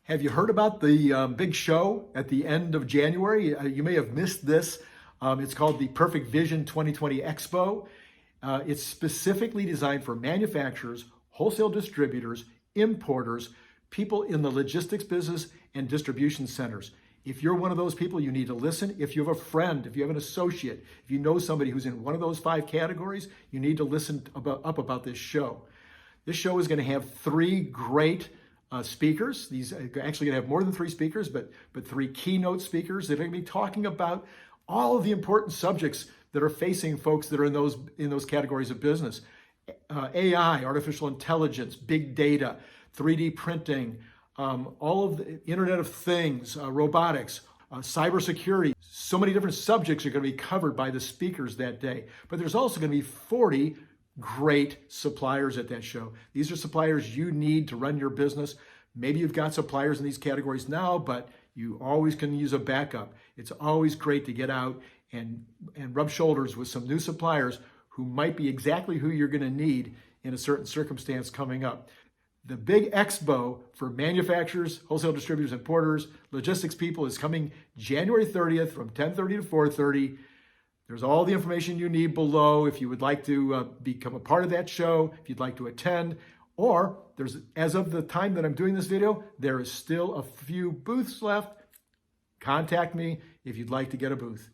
Have you heard about the big show at the end of January? You may have missed this. It's called the Perfect Vision 2020 Expo. It's specifically designed for manufacturers, wholesale distributors, importers, people in the logistics business, and distribution centers. If you're one of those people, you need to listen. If you have a friend, if you have an associate, if you know somebody who's in one of those 5 categories, you need to listen about this show. This show is going to have 3 great speakers. These are actually going to have more than 3 speakers, but 3 keynote speakers that are going to be talking about all of the important subjects that are facing folks that are in those categories of business. AI, artificial intelligence, big data, 3D printing, all of the Internet of Things, robotics, cybersecurity. So many different subjects are going to be covered by the speakers that day. But there's also going to be 40 great suppliers at that show. These are suppliers you need to run your business. Maybe you've got suppliers in these categories now, but you always can use a backup. It's always great to get out and rub shoulders with some new suppliers who might be exactly who you're going to need in a certain circumstance coming up. The big expo for manufacturers, wholesale distributors, importers, logistics people is coming January 30th from 10:30 to 4:30. There's all the information you need below if you would like to become a part of that show, if you'd like to attend, or as of the time that I'm doing this video, there is still a few booths left. Contact me if you'd like to get a booth.